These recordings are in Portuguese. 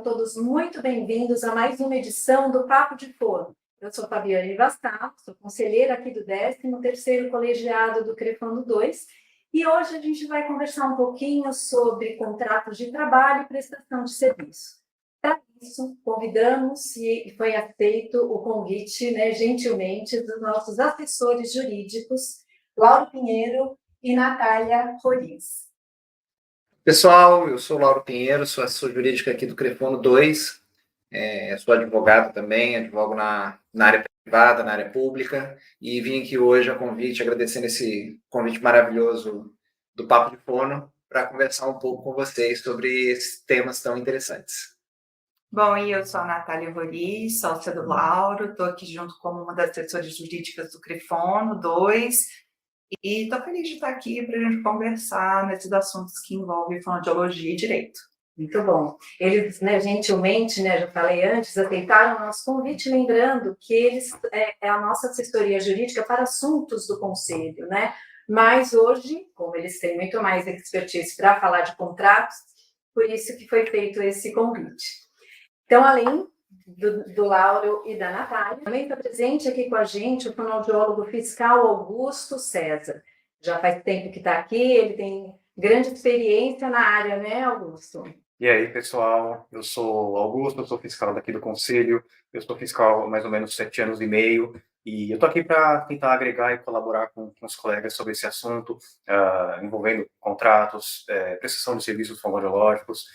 Sejam todos muito bem-vindos a mais uma edição do Papo de Forno. Eu sou Fabiane Vastal, sou conselheira aqui do 13º colegiado do CREFANDO 2, e hoje a gente vai conversar um pouquinho sobre contratos de trabalho e prestação de serviço. Para isso, convidamos e foi aceito o convite, gentilmente, dos nossos assessores jurídicos, Lauro Pinheiro e Natália Roliz. Pessoal, eu sou Lauro Pinheiro, sou assessor jurídico aqui do CREFANDO 2, sou advogado também, advogo na área privada, na área pública, e vim aqui hoje a convite, agradecendo esse convite maravilhoso do Papo de Forno, para conversar um pouco com vocês sobre esses temas tão interessantes. Bom, e eu sou a Natália Roliz, sócia do Lauro, estou aqui junto como uma das assessoras jurídicas do CREFANDO 2, e estou feliz de estar aqui para a gente conversar nesses assuntos que envolvem fonoaudiologia e direito. Muito bom. Eles, gentilmente, já falei antes, aceitaram o nosso convite, lembrando que eles é a nossa assessoria jurídica para assuntos do Conselho, Mas hoje, como eles têm muito mais expertise para falar de contratos, por isso que foi feito esse convite. Então, além do Lauro e da Natália, também está presente aqui com a gente o fonoaudiólogo fiscal Augusto César. Já faz tempo que está aqui, ele tem grande experiência na área, né, Augusto? E aí, pessoal, eu sou Augusto, eu sou fiscal daqui do Conselho, eu sou fiscal há mais ou menos 7 anos e meio, e eu estou aqui para tentar agregar e colaborar com os colegas sobre esse assunto, envolvendo contratos, prestação de serviços fonoaudiológicos,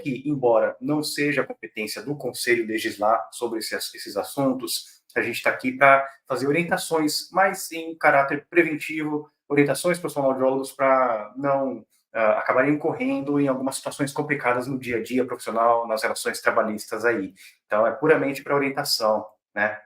que, embora não seja competência do Conselho legislar sobre esses assuntos, a gente está aqui para fazer orientações mais em caráter preventivo, orientações para os fonoaudiólogos para não acabarem incorrendo em algumas situações complicadas no dia a dia profissional, nas relações trabalhistas aí. Então, é puramente para orientação, né?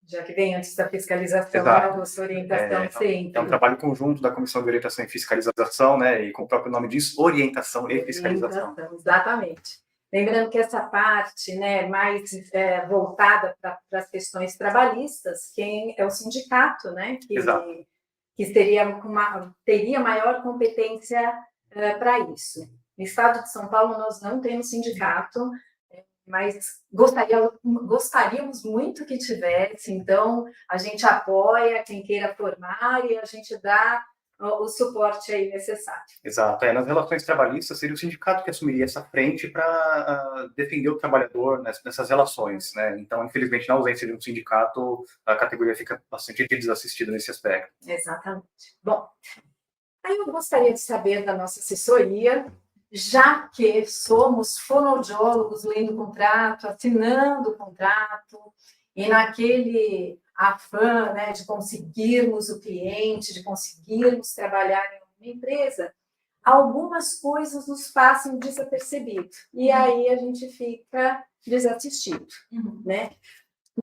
Já que vem antes da fiscalização, Exato. Sua orientação sempre. É um trabalho conjunto da Comissão de Orientação e Fiscalização, E como o próprio nome diz, orientação e fiscalização. Exatamente. Lembrando que essa parte, mais voltada para as questões trabalhistas, quem é o sindicato, que teria maior competência para isso. No estado de São Paulo, nós não temos sindicato, mas gostaríamos muito que tivesse, então a gente apoia quem queira formar e a gente dá o suporte aí necessário. Exato. Nas relações trabalhistas, seria o sindicato que assumiria essa frente para defender o trabalhador nessas relações, Então, infelizmente, na ausência de um sindicato, a categoria fica bastante desassistida nesse aspecto. Exatamente. Bom, aí eu gostaria de saber da nossa assessoria, já que somos fonoaudiólogos lendo o contrato, assinando o contrato, e naquele afã de conseguirmos o cliente, de conseguirmos trabalhar em uma empresa, algumas coisas nos passam desapercebido, e aí a gente fica desassistido,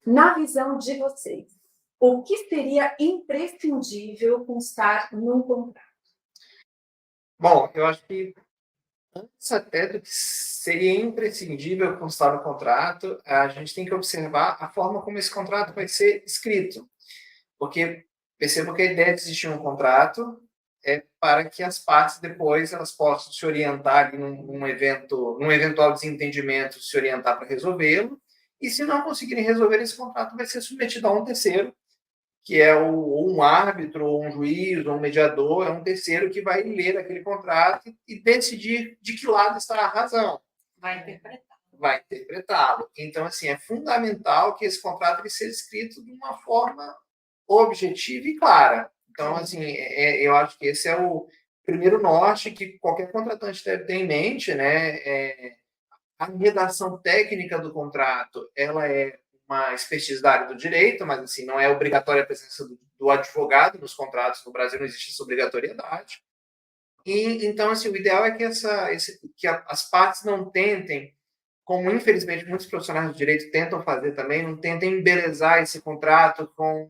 Na visão de vocês, o que seria imprescindível constar num contrato? Bom, eu acho que antes até do que seria imprescindível constar no contrato, a gente tem que observar a forma como esse contrato vai ser escrito. Porque percebo que a ideia de existir um contrato é para que as partes depois elas possam se orientar ali num eventual desentendimento, se orientar para resolvê-lo, e se não conseguirem resolver, esse contrato vai ser submetido a um terceiro, que é ou um árbitro, ou um juiz, ou um mediador, é um terceiro que vai ler aquele contrato e decidir de que lado está a razão. Vai interpretá-lo. Então, assim, é fundamental que esse contrato ele seja escrito de uma forma objetiva e clara. Então, assim, eu acho que esse é o primeiro norte que qualquer contratante deve ter em mente, A redação técnica do contrato, ela é uma expertise da área do direito, mas assim, não é obrigatória a presença do advogado nos contratos. No Brasil não existe essa obrigatoriedade. E, então, assim, o ideal é que, as partes não tentem, como infelizmente muitos profissionais do direito tentam fazer também, não tentem embelezar esse contrato com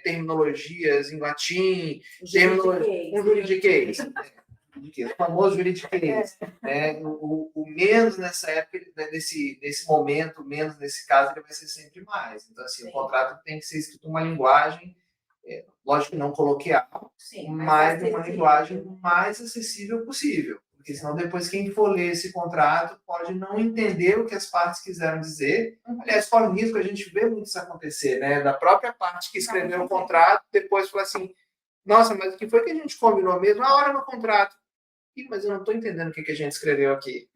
terminologias em latim, um juridiquês. O famoso juridiquês. O menos nessa época, nesse momento, menos nesse caso, ele vai ser sempre mais. Então, assim, o contrato tem que ser escrito uma linguagem, lógico que não coloquial, mas uma linguagem mais acessível possível. porque senão depois quem for ler esse contrato pode não entender o que as partes quiseram dizer. Aliás, corre o risco, a gente vê muito isso acontecer, né? Da própria parte que escreveu o contrato, depois fala assim, nossa, mas o que foi que a gente combinou mesmo? A hora no contrato. Ih, mas eu não estou entendendo o que a gente escreveu aqui.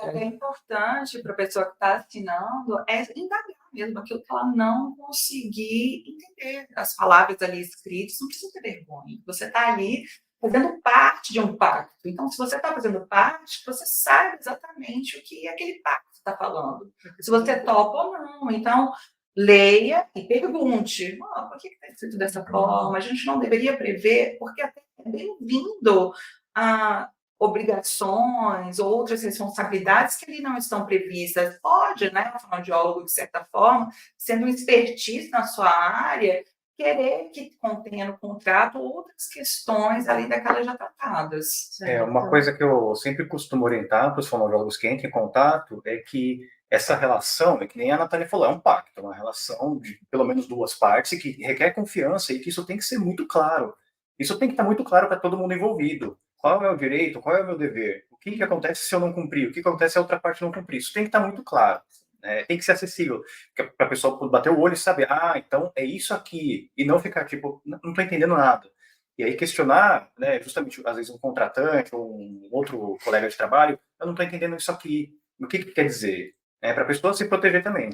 É importante para a pessoa que está assinando indagar mesmo aquilo que ela não conseguir entender. As palavras ali escritas, não precisa ter vergonha. Você está ali fazendo parte de um pacto. Então, se você está fazendo parte, você sabe exatamente o que aquele pacto está falando. Se você topa ou não. Então, leia e pergunte. Por que está escrito dessa forma? A gente não deveria prever, porque até é bem-vindo a obrigações ou outras responsabilidades que ali não estão previstas. Pode, né, o fonoaudiólogo, de certa forma, sendo um expertise na sua área, querer que contenha no contrato outras questões além daquelas já tratadas. Uma coisa que eu sempre costumo orientar para os fonoaudiólogos que entram em contato é que essa relação, é que nem a Natália falou, é um pacto, é uma relação de pelo menos duas partes e que requer confiança e que isso tem que ser muito claro. Isso tem que estar muito claro para todo mundo envolvido. Qual é o meu direito? Qual é o meu dever? O que acontece se eu não cumprir? O que acontece se a outra parte não cumprir? Isso tem que estar muito claro. Tem que ser acessível para a pessoa bater o olho e saber, então é isso aqui, e não ficar tipo, não estou entendendo nada. E aí questionar, né, justamente, às vezes um contratante ou um outro colega de trabalho, eu não estou entendendo isso aqui, o que quer dizer? Para a pessoa se proteger também.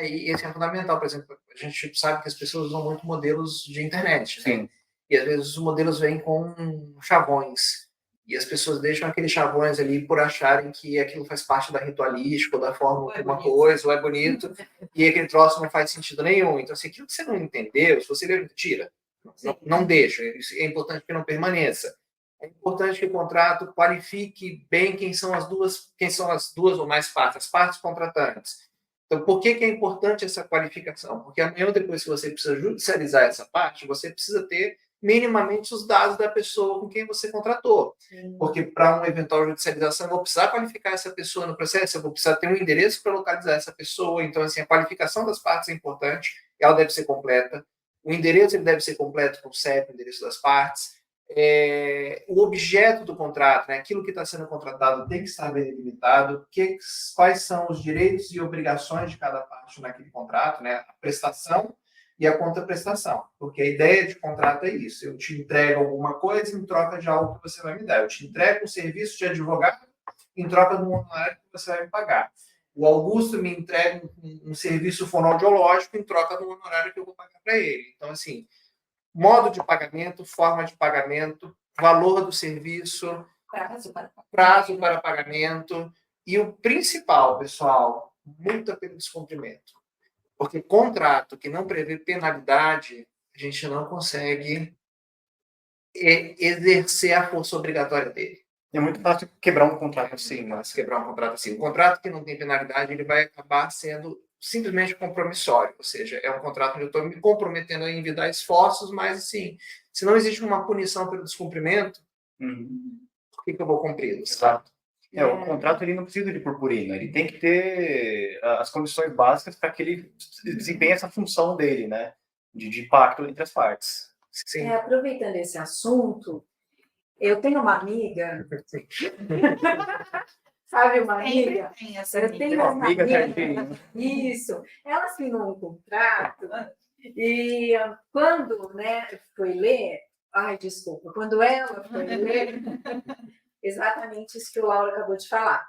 E isso é fundamental, por exemplo, a gente sabe que as pessoas usam muito modelos de internet, né? Sim. E às vezes os modelos vêm com chavões. E as pessoas deixam aqueles chavões ali por acharem que aquilo faz parte da ritualística, ou da forma de uma coisa, ou é bonito, e aquele troço não faz sentido nenhum. Então, assim, aquilo que você não entendeu, se você ler, tira. Não deixa. Isso é importante que não permaneça. É importante que o contrato qualifique bem quem são as duas ou mais partes, as partes contratantes. Então, por que é importante essa qualificação? Porque amanhã ou depois, se você precisa judicializar essa parte, você precisa ter minimamente os dados da pessoa com quem você contratou. Porque para uma eventual judicialização, eu vou precisar qualificar essa pessoa no processo, eu vou precisar ter um endereço para localizar essa pessoa. Então, assim, a qualificação das partes é importante, ela deve ser completa. O endereço ele deve ser completo com o CEP, o endereço das partes. O objeto do contrato, né, aquilo que está sendo contratado tem que estar bem delimitado, quais são os direitos e obrigações de cada parte naquele contrato, né, a prestação e a contraprestação, porque a ideia de contrato é isso, eu te entrego alguma coisa em troca de algo que você vai me dar, eu te entrego um serviço de advogado em troca de um honorário que você vai me pagar. O Augusto me entrega um serviço fonoaudiológico em troca de um honorário que eu vou pagar para ele. Então, assim, modo de pagamento, forma de pagamento, valor do serviço, prazo para pagamento e o principal, pessoal, multa pelo descumprimento. Porque contrato que não prevê penalidade, a gente não consegue exercer a força obrigatória dele. É muito fácil quebrar um contrato assim, mas quebrar um contrato assim. Um contrato que não tem penalidade, ele vai acabar sendo simplesmente compromissório, ou seja, é um contrato onde eu estou me comprometendo a envidar esforços, mas assim, se não existe uma punição pelo descumprimento, por que eu vou cumpri-lo? Exato. O contrato ele não precisa de purpurina, ele tem que ter as condições básicas para que ele desempenhe essa função dele, né, de pacto entre as partes. Sim. Aproveitando esse assunto, eu tenho uma amiga, sabe, uma amiga? Eu tenho uma amiga, isso, ela assinou um contrato e quando, né, foi ler, quando ela foi ler, exatamente isso que o Lauro acabou de falar.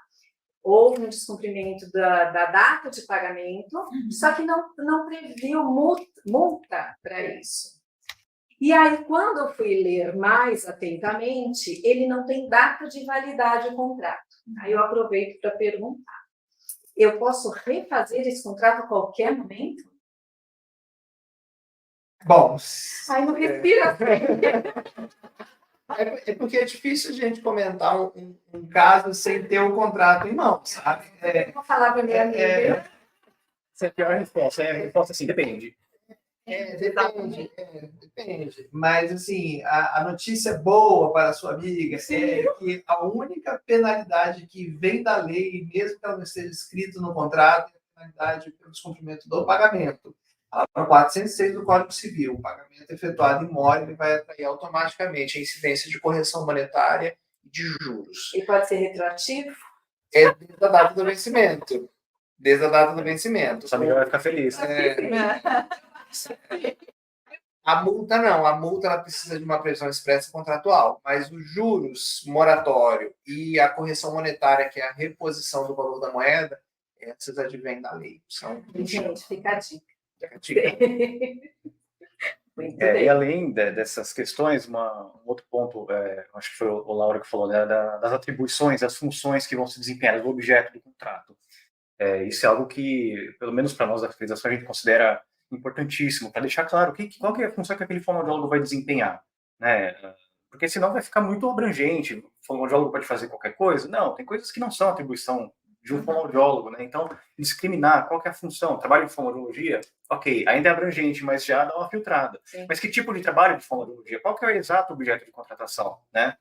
Houve um descumprimento da data de pagamento, só que não previu multa para isso. E aí, quando eu fui ler mais atentamente, ele não tem data de validade o contrato. Aí eu aproveito para perguntar. Eu posso refazer esse contrato a qualquer momento? Bom... Aí não respira É porque é difícil a gente comentar um caso sem ter um contrato em mãos, sabe? Vou falar para minha amiga. Essa é a pior resposta. A resposta assim, depende. Depende. Mas, assim, a notícia boa para a sua amiga é que a única penalidade que vem da lei, mesmo que ela não esteja escrita no contrato, é a penalidade pelo descumprimento do pagamento. No 406 do Código Civil, o pagamento efetuado em mora, ele vai atrair automaticamente a incidência de correção monetária de juros. E pode ser retroativo? É desde a data do vencimento. Desde a data do vencimento. O Samir vai ficar feliz. A multa não, a multa ela precisa de uma previsão expressa contratual, mas os juros moratório e a correção monetária, que é a reposição do valor da moeda, essas advêm da lei. São Gente, fica a dica. Muito E bem. além dessas questões, um outro ponto, acho que foi o Laura que falou, né, das atribuições, das funções que vão se desempenhar, do objeto do contrato. Isso é algo que, pelo menos para nós da fiscalização, a gente considera importantíssimo, para deixar claro qual que é a função que aquele fonoaudiólogo vai desempenhar, né? Porque senão vai ficar muito abrangente. O fonoaudiólogo pode fazer qualquer coisa? Não, tem coisas que não são atribuição de um fonoaudiólogo, né? Então, discriminar qual que é a função. Trabalho de fonoaudiologia, ok, ainda é abrangente, mas já dá uma filtrada. Sim. Mas que tipo de trabalho de fonoaudiologia? Qual que é o exato objeto de contratação, né?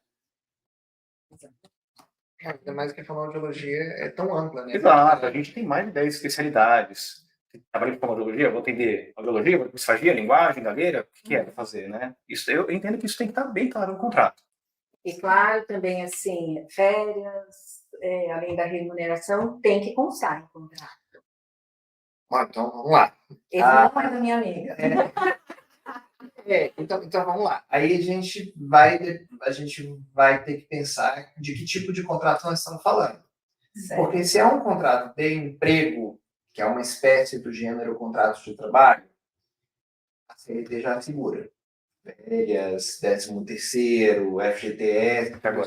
Ainda mais que a fonoaudiologia é tão ampla, né? Exato, a gente tem mais de 10 especialidades. Trabalho de fonoaudiologia, vou atender audiologia, disfagia, linguagem, gagueira, o que é para fazer, né? Isso, eu entendo que isso tem que estar bem claro no contrato. E claro, também assim, férias, além da remuneração, tem que constar em contrato. Bom, então, vamos lá. Esse não é da minha amiga. Então vamos lá. Aí a gente vai ter que pensar de que tipo de contrato nós estamos falando. Certo. Porque se é um contrato de emprego, que é uma espécie do gênero contrato de trabalho, a CLT já segura. Férias, 13º, FGTS, carga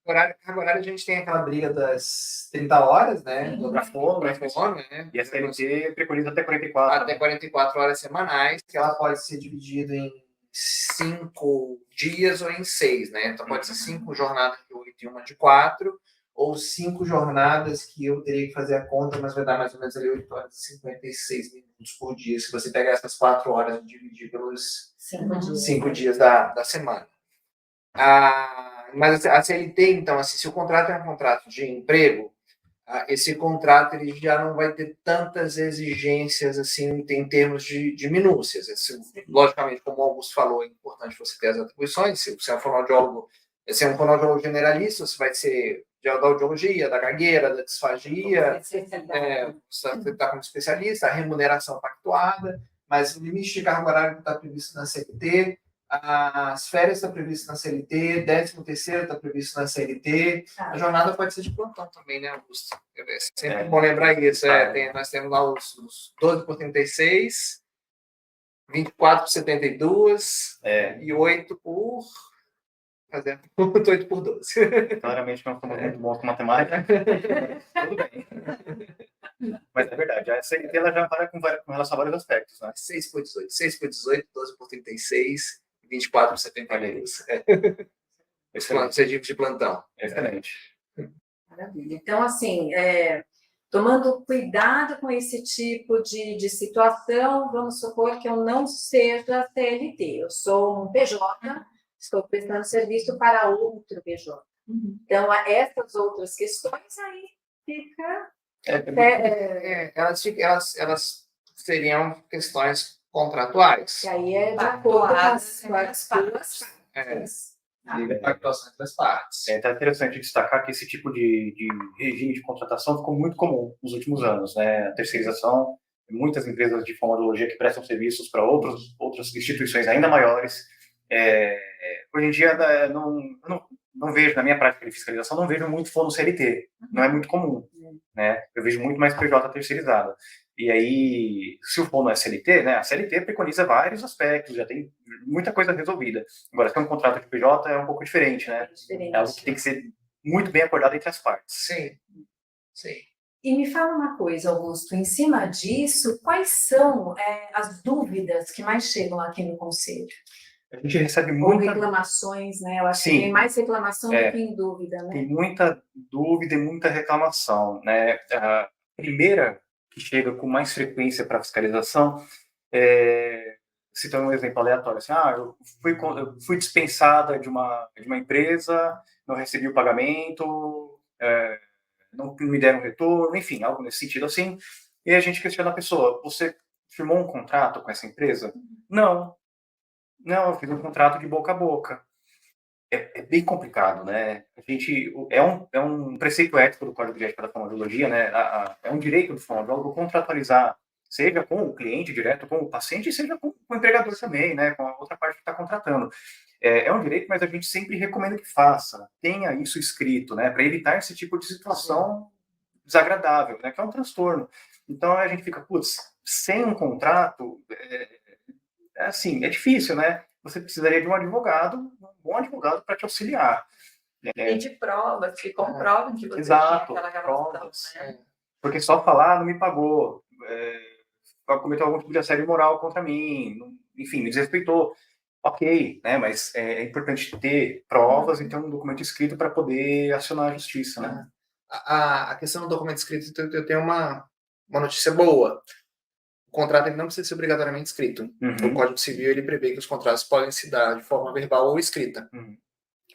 horária, a gente tem aquela briga das 30 horas, né? Pra fome, né? E a CLT preconiza até 44. Até 44 horas semanais, que ela pode ser dividida em 5 dias ou em 6, né? Então pode ser 5 jornadas de 8 e uma de 4, ou 5 jornadas que eu teria que fazer a conta, mas vai dar mais ou menos ali 8 horas e 56 minutos por dia, se você pegar essas 4 horas e dividir pelos 5 dias da semana. Mas a CLT, então, assim, se o contrato é um contrato de emprego, esse contrato ele já não vai ter tantas exigências assim em termos de minúcias. Logicamente, como o Augusto falou, é importante você ter as atribuições. Se você é um fonoaudiólogo, se é um fonoaudiólogo generalista, você vai ser da audiologia, da gagueira, da disfagia, você está como especialista, a remuneração pactuada, mas o limite de carga horária que está previsto na CLT, as férias estão previstas na CLT, 13º está previsto na CLT, a jornada pode ser de plantão também, né, Augusto? É sempre bom lembrar isso. Nós temos lá os 12 por 36, 24 por 72 e 8 por... Fazer 8 por 12. Claramente não somos muito bons com matemática. Tudo bem. Mas é verdade, a CLT ela já para com relação a vários aspectos, né? 6 por 18, 6 por 18, 12 por 36, 24 por 72. Excelente. De plantão. Excelente. Maravilha. Então, assim, tomando cuidado com esse tipo de situação, vamos supor que eu não seja CLT, eu sou um PJ, estou prestando serviço para outro PJ. Então, essas outras questões aí fica... Elas seriam questões contratuais. Que aí é de acordo com as partes. De pactuação entre as partes. É interessante destacar que esse tipo de regime de contratação ficou muito comum nos últimos anos, né? A terceirização, muitas empresas de fonoaudiologia que prestam serviços para outras instituições ainda maiores. Hoje em dia, não vejo, na minha prática de fiscalização, não vejo muito fono CLT, não é muito comum, né? Eu vejo muito mais PJ terceirizada. E aí, se o fono é CLT, né, a CLT preconiza vários aspectos, já tem muita coisa resolvida. Agora, se é um contrato de PJ, é um pouco diferente, né? É algo que tem que ser muito bem acordado entre as partes. Sim. E me fala uma coisa, Augusto, em cima disso, quais são as dúvidas que mais chegam aqui no Conselho? A gente recebe Ou reclamações, né? Eu acho que tem mais reclamação do que em dúvida, né? Tem muita dúvida e muita reclamação, né? A primeira que chega com mais frequência para fiscalização citando um exemplo aleatório, assim, eu fui dispensada de uma empresa, não recebi o pagamento, não me deram retorno, enfim, algo nesse sentido assim, e a gente questiona a pessoa, você firmou um contrato com essa empresa? Não, eu fiz um contrato de boca a boca. é bem complicado, né? A gente, é um preceito ético do Código de Ética da Fonoaudiologia, né? É um direito do fonoaudiólogo contratualizar, seja com o cliente direto, com o paciente, seja com o empregador também, né? Com a outra parte que está contratando. É um direito, mas a gente sempre recomenda que faça, tenha isso escrito, né? Para evitar esse tipo de situação desagradável, né? Que é um transtorno. Então a gente fica, putz, sem um contrato, assim, é difícil, né? Você precisaria de um advogado, um bom advogado para te auxiliar. E de provas que comprovem que você Exato, tinha aquela relação, provas. né? Porque só falar não me pagou, cometeu algum tipo de assédio moral contra mim, enfim, me desrespeitou. Ok, né? Mas é importante ter provas e ter um documento escrito para poder acionar a justiça, né? A questão do documento escrito, eu tenho uma notícia boa. O contrato ele não precisa ser obrigatoriamente escrito. O Código Civil ele prevê que os contratos podem se dar de forma verbal ou escrita.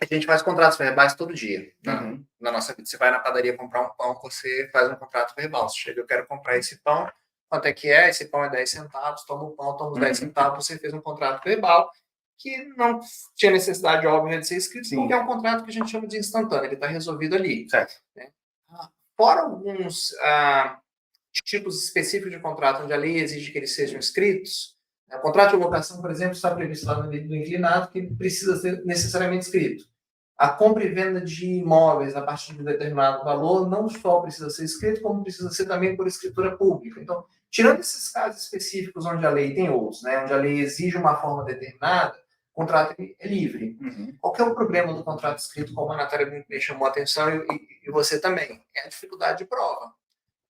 A gente faz contratos verbais todo dia na nossa vida. Você vai na padaria comprar um pão, você faz um contrato verbal. Você chega, eu quero comprar esse pão, quanto é que é? Esse pão é 10 centavos, toma o pão, toma os 10 centavos, você fez um contrato verbal que não tinha necessidade óbvia de ser escrito, porque é um contrato que a gente chama de instantâneo, ele está resolvido ali. Certo. Né? Fora alguns tipos específicos de contrato onde a lei exige que eles sejam escritos, o contrato de locação, por exemplo, está previsto lá no lei do inclinado que precisa ser necessariamente escrito. A compra e venda de imóveis a partir de um determinado valor não só precisa ser escrito, como precisa ser também por escritura pública. Então, tirando esses casos específicos onde a lei tem outros, né, onde a lei exige uma forma determinada, o contrato é livre. Qual que é o problema do contrato escrito, como a Natália me chamou a atenção e você também? É a dificuldade de prova.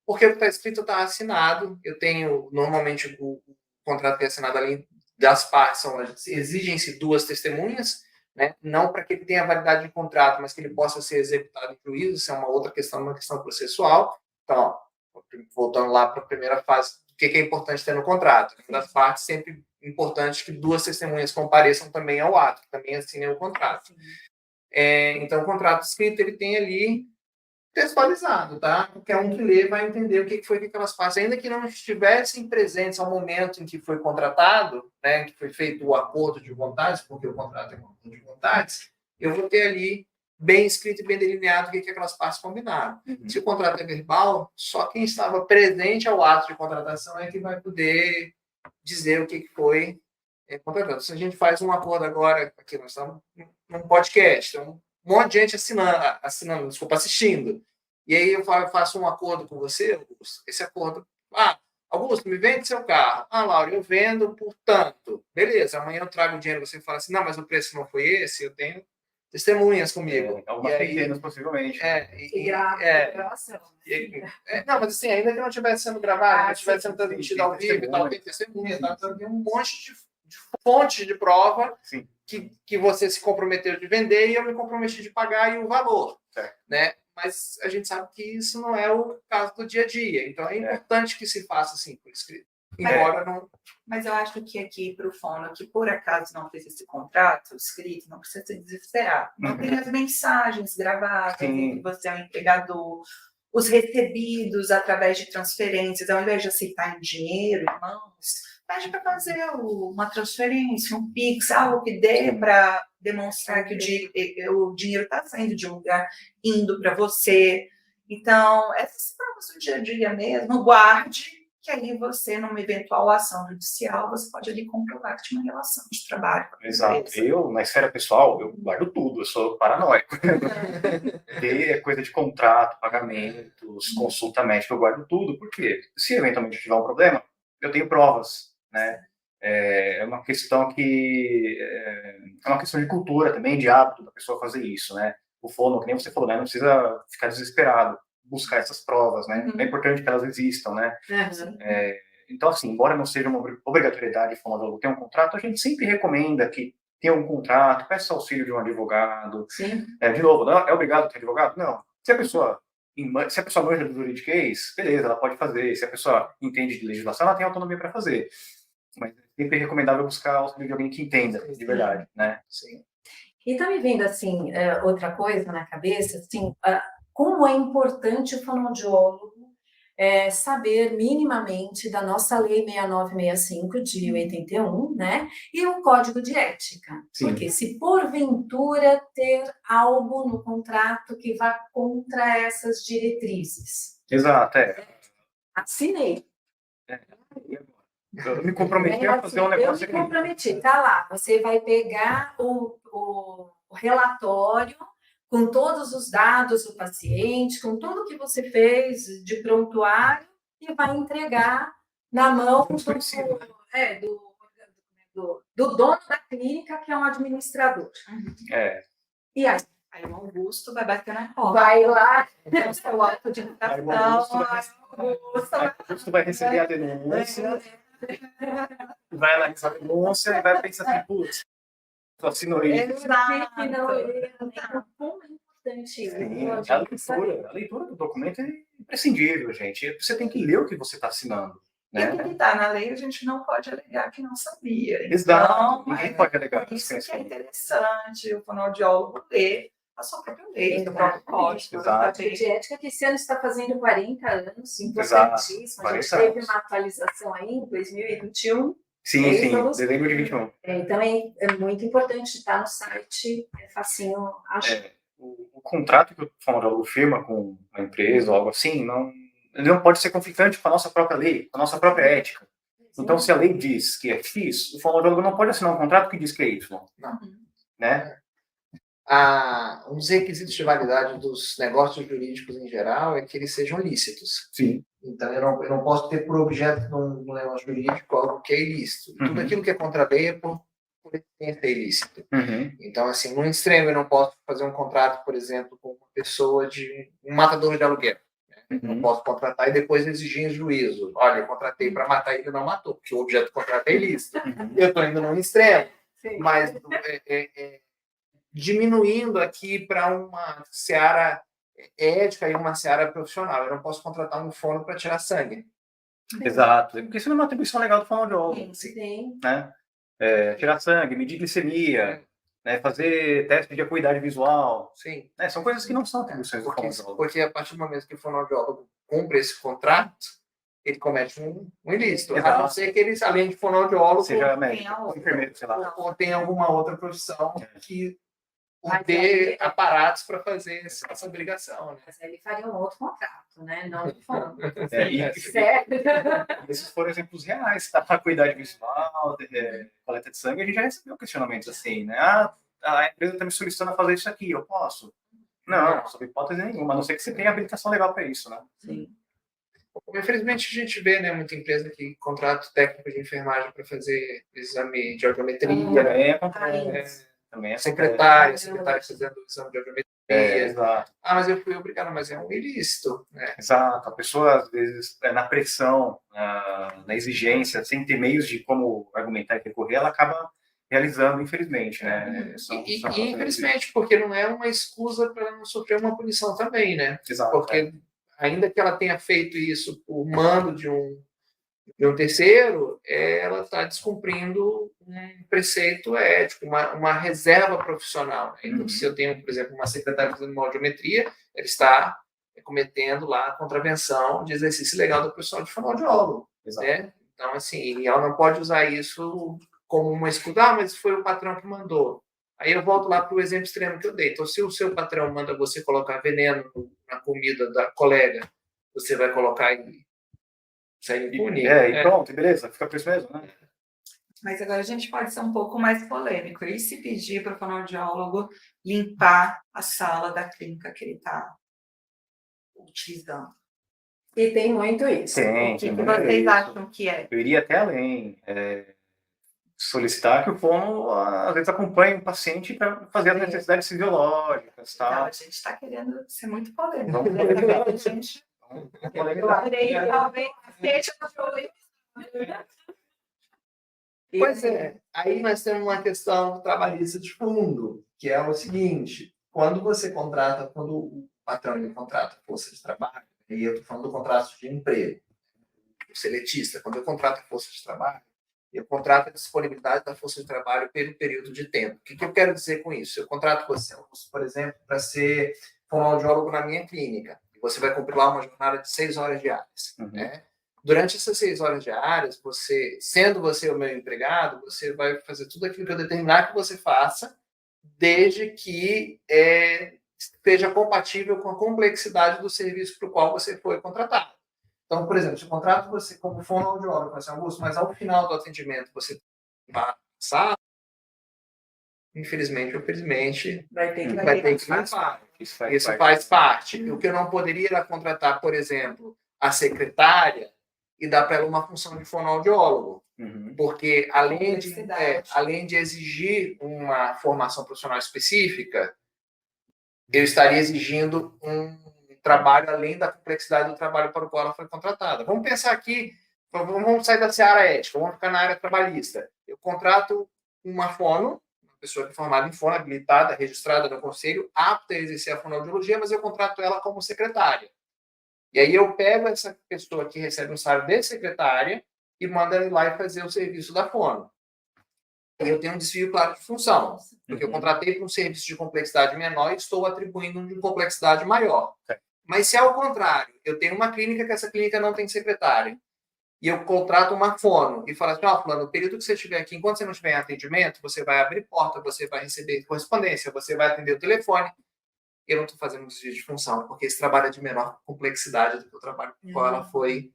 Porque o que está escrito está assinado. Eu tenho, normalmente, o contrato que é assinado além das partes, exigem-se 2 testemunhas, né? Não para que ele tenha validade de contrato, mas que ele possa ser executado em juízo. Isso é uma outra questão, uma questão processual. Então, voltando lá para a primeira fase, o que é importante ter no contrato? Das partes, sempre importante que 2 testemunhas compareçam também ao ato, que também assinem o contrato. Então, o contrato escrito, ele tem ali textualizado, tá? Qualquer um que lê vai entender o que foi que aquelas partes, ainda que não estivessem presentes ao momento em que foi contratado, né, que foi feito o acordo de vontades, porque o contrato é um acordo de vontades, eu vou ter ali bem escrito e bem delineado o que aquelas partes combinaram. Se o contrato é verbal, só quem estava presente ao ato de contratação é que vai poder dizer o que foi contratado. Se a gente faz um acordo agora, aqui nós estamos num podcast, então um monte de gente assistindo. E aí eu faço um acordo com você, Augusto. Esse acordo, Augusto, me vende seu carro. Laura, eu vendo por tanto. Beleza, amanhã eu trago o dinheiro, você fala assim, não, mas o preço não foi esse, eu tenho testemunhas comigo. Algumas centenas, possivelmente. Não, mas assim, ainda que não estivesse sendo gravado, não estivesse sendo transmitido ao vivo e tal, tem testemunha, tem um monte de fontes de prova que você se comprometeu de vender e eu me comprometi de pagar e o valor, né? Mas a gente sabe que isso não é o caso do dia a dia, então é importante que se faça assim por escrito, embora não... Mas eu acho que aqui para o fono, que por acaso não fez esse contrato escrito, não precisa se desesperar. Não tem as mensagens gravadas, que você é um empregador, os recebidos através de transferências, ao invés de aceitar em dinheiro, em mãos, pede para fazer uma transferência, um Pix, algo que dê para demonstrar que o dinheiro está saindo de um lugar, indo para você. Então, essas provas do dia a dia mesmo, guarde, que aí você, numa eventual ação judicial, você pode ali comprovar que tinha uma relação de trabalho. Exato. Eu, na esfera pessoal, eu guardo tudo, eu sou paranoico. Ter coisa de contrato, pagamentos, consulta médica, eu guardo tudo, porque se eventualmente eu tiver um problema, eu tenho provas, né? É uma questão é uma questão de cultura também, de hábito da pessoa fazer isso, né? O fono, que nem você falou, né? Não precisa ficar desesperado, buscar essas provas, né? É importante que elas existam, né? Então, assim, embora não seja uma obrigatoriedade de fonoaudiólogo ter um contrato, a gente sempre recomenda que tenha um contrato, peça auxílio de um advogado. De novo, não é obrigado a ter advogado? Não. Se a pessoa manja do juridiquês, beleza, ela pode fazer. Se a pessoa entende de legislação, ela tem autonomia para fazer. Mas é sempre recomendável buscar auxílio de alguém que entenda de verdade, né? Sim. E tá me vindo, assim, outra coisa na cabeça, assim, como é importante o fonoaudiólogo saber minimamente da nossa Lei 6965 de 81, né? E o Código de Ética. Sim. Porque se porventura ter algo no contrato que vá contra essas diretrizes. Exato, Assinei. Eu me comprometi a fazer um negócio Eu me comprometi, tá lá. Você vai pegar o relatório com todos os dados do paciente, com tudo que você fez de prontuário e vai entregar na mão do dono da clínica, que é um administrador. E aí o Augusto vai bater na porta. vai lá, Com seu auto de Aí o infração. Augusto vai receber a denúncia, vai analisar a denúncia e vai pensar assim, putz, tu assinou isso. Como é importante isso. Sim, a leitura do documento é imprescindível, gente. Você tem que ler o que você está assinando. E o que está na lei, a gente não pode alegar que não sabia. Exato, Então, ninguém pode alegar. Por isso que é interessante o fonoaudiólogo ler a sua própria lei, o próprio código. Exato. De ética que esse ano está fazendo 40 anos, importantíssimo. A gente teve uma atualização aí em 2021. Sim, dezembro de 21. Então é muito importante estar no site, é facinho achar. O contrato que o fonoaudiólogo firma com uma empresa ou algo assim, ele não pode ser conflitante com a nossa própria lei, com a nossa própria ética. Então, se a lei diz que é X, o fonoaudiólogo não pode assinar um contrato que diz que é Y. Não. Né? Um dos requisitos de validade dos negócios jurídicos em geral é que eles sejam lícitos. Sim. Então, eu não posso ter por objeto no negócio jurídico algo que é ilícito. Tudo aquilo que é contra a lei é por essência ilícito. Então, assim, no extremo, eu não posso fazer um contrato, por exemplo, com uma pessoa de um matador de aluguel. Não posso contratar e depois exigir em juízo. Olha, eu contratei para matar e ele não matou, porque o objeto do contrato é ilícito. Eu estou indo num extremo, mas diminuindo aqui para uma seara ética e uma seara profissional. Eu não posso contratar um fono para tirar sangue. Exato, porque isso não é uma atribuição legal do fonoaudiólogo. Sim. Né? Tirar sangue, medir glicemia, né? Fazer teste de acuidade visual. Sim. Né? São coisas que não são atribuições do fonoaudiólogo. Porque a partir do momento que o fonoaudiólogo cumpre esse contrato, ele comete um ilícito. Exato. A não ser que ele, além de fonoaudiólogo, seja médico, ou enfermeiro, sei lá. Ou tem alguma outra profissão que ter aparatos para fazer essa obrigação. Né? Mas ele faria um outro contrato, né? Não um fono. Esses foram exemplos reais, tá? Para cuidar de visual, coleta de sangue, a gente já recebeu questionamentos assim, né? A empresa está me solicitando a fazer isso aqui, eu posso? Não, sob hipótese nenhuma, a não ser que você tenha habilitação legal para isso, né? Sim. Infelizmente, a gente vê, né, muita empresa que contrata técnico de enfermagem para fazer exame de audiometria. Também é secretária fazendo exame de audiometria. Exato. Mas eu fui obrigado, mas é um ilícito. Né? Exato. A pessoa, às vezes, na pressão, na exigência, sem ter meios de como argumentar e recorrer, ela acaba realizando, infelizmente. Né? Infelizmente, porque não é uma excusa para não sofrer uma punição também, né? Exato. Porque ainda que ela tenha feito isso por mando de um terceiro, ela está descumprindo um preceito ético, uma reserva profissional. Então, se eu tenho, por exemplo, uma secretária fazendo uma audiometria, ela está cometendo lá a contravenção de exercício legal da profissão de fonoaudiólogo. Né? Então, assim, ela não pode usar isso como uma excusa, mas foi o patrão que mandou. Aí eu volto lá para o exemplo extremo que eu dei. Então, se o seu patrão manda você colocar veneno na comida da colega, você vai colocar e sair impune. E pronto, beleza, fica por isso mesmo, né? Mas agora a gente pode ser um pouco mais polêmico. E se pedir para o fonoaudiólogo limpar a sala da clínica que ele está utilizando? E tem muito isso. O que vocês acham que é? Eu iria até além. Solicitar que o fono, às vezes, acompanhe o paciente para fazer as necessidades fisiológicas. Tá? Não, a gente está querendo ser muito polêmico. Vamos Pois é, aí nós temos uma questão trabalhista de fundo, que é o seguinte: quando o patrão ele contrata força de trabalho, e eu estou falando do contrato de emprego, o seletista, quando eu contrato força de trabalho, eu contrato a disponibilidade da força de trabalho pelo período de tempo. O que eu quero dizer com isso? Eu contrato você, por exemplo, para ser fonoaudiólogo na minha clínica. Você vai cumprir lá uma jornada de 6 horas diárias, Uhum. né? Durante essas 6 horas diárias, sendo você o meu empregado, você vai fazer tudo aquilo que eu determinar que você faça, desde que esteja compatível com a complexidade do serviço para o qual você foi contratado. Então, por exemplo, se eu contrato você como fonoaudiólogo, assim, Augusto, mas ao final do atendimento você vai passar, infelizmente ou felizmente, Vai ter que vai ter que limpar. Isso faz parte. O que eu não poderia era contratar, por exemplo, a secretária e dar para ela uma função de fonoaudiólogo. Uhum. Porque, além de exigir uma formação profissional específica, eu estaria exigindo um trabalho além da complexidade do trabalho para o qual ela foi contratada. Vamos pensar aqui, vamos sair da seara ética, vamos ficar na área trabalhista. Eu contrato uma fono, uma pessoa que é formada em fono, habilitada, registrada no conselho, apta a exercer a fonoaudiologia, mas eu contrato ela como secretária. E aí eu pego essa pessoa que recebe um salário de secretária e mando ela ir lá e fazer o serviço da fono. E eu tenho um desvio claro de função, porque eu contratei para um serviço de complexidade menor e estou atribuindo um de complexidade maior. Mas se ao contrário, eu tenho uma clínica que essa clínica não tem secretária, e eu contrato uma fono e falo assim, fulano, no período que você estiver aqui, enquanto você não estiver em atendimento, você vai abrir porta, você vai receber correspondência, você vai atender o telefone. Eu não estou fazendo um desvio de função, porque esse trabalho é de menor complexidade do que o trabalho com o qual ela foi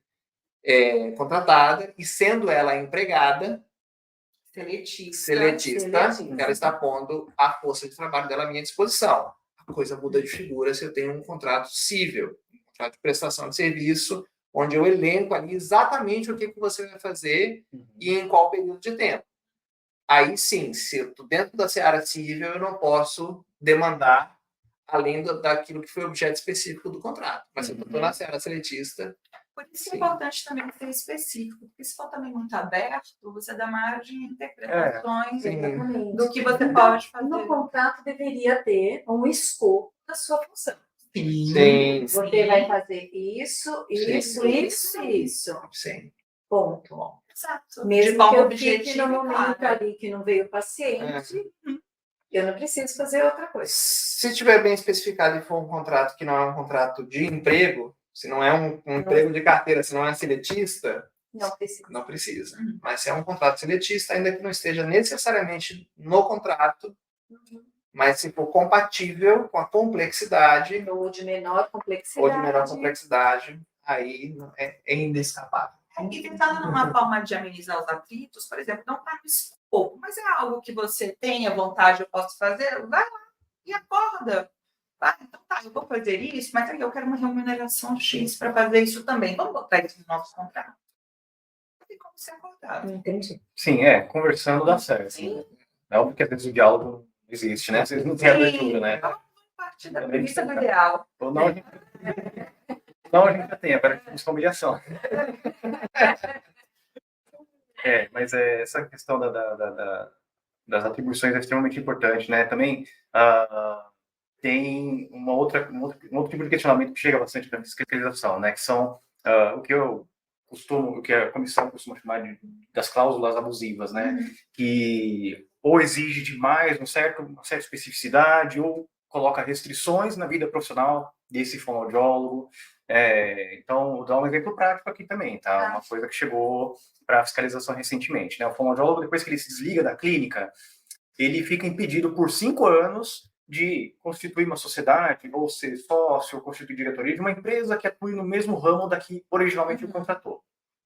contratada, e sendo ela empregada, seletista, ela está pondo a força de trabalho dela à minha disposição. A coisa muda de figura se eu tenho um contrato cível, um contrato de prestação de serviço, onde eu elenco ali exatamente o que você vai fazer e em qual período de tempo. Aí sim, se eu estou dentro da seara cível, eu não posso demandar além daquilo que foi objeto específico do contrato. Mas se eu estou na seara seletista... Por isso é importante também ser específico, porque se for também muito aberto, você dá margem de interpretações do que você pode fazer. No contrato deveria ter um escopo da sua função. Sim. Você vai fazer isso. Sim. Ponto. Exato. Mesmo de forma que eu objetiva, fique no momento ali que não veio o paciente, eu não preciso fazer outra coisa. Se estiver bem especificado e for um contrato que não é um contrato de emprego, se não é um emprego de carteira, se não é seletista, não precisa. Mas se é um contrato seletista, ainda que não esteja necessariamente no contrato, mas se for compatível com a complexidade... Ou de menor complexidade. Aí é inescapável. E tentando numa forma de amenizar os atritos, por exemplo, não está no escopo, mas é algo que você tenha vontade, eu posso fazer, vai lá e acorda. Então tá, eu vou fazer isso, mas aí eu quero uma remuneração X para fazer isso também. Vamos botar isso no nosso contrato? Não tem como ser acordado. Entendi. Sim, conversando dá certo. Sim. É óbvio que às vezes o diálogo não existe, né? Vocês não têm abertura, né? Vamos partir da premissa do ideal. Ou não, a gente já tem, agora temos humilhação. Mas essa questão das atribuições é extremamente importante, né? Também tem um outro tipo de questionamento que chega bastante na fiscalização, né? Que são o que a comissão costuma chamar das cláusulas abusivas, né? Que ou exige demais uma certa especificidade ou coloca restrições na vida profissional desse fonoaudiólogo. Então, vou dar um exemplo prático aqui também, tá? Uma coisa que chegou para a fiscalização recentemente, né? O fonoaudiólogo, depois que ele se desliga da clínica, ele fica impedido por 5 anos de constituir uma sociedade, ou ser sócio, ou constituir diretoria de uma empresa que atue no mesmo ramo da que originalmente o contratou,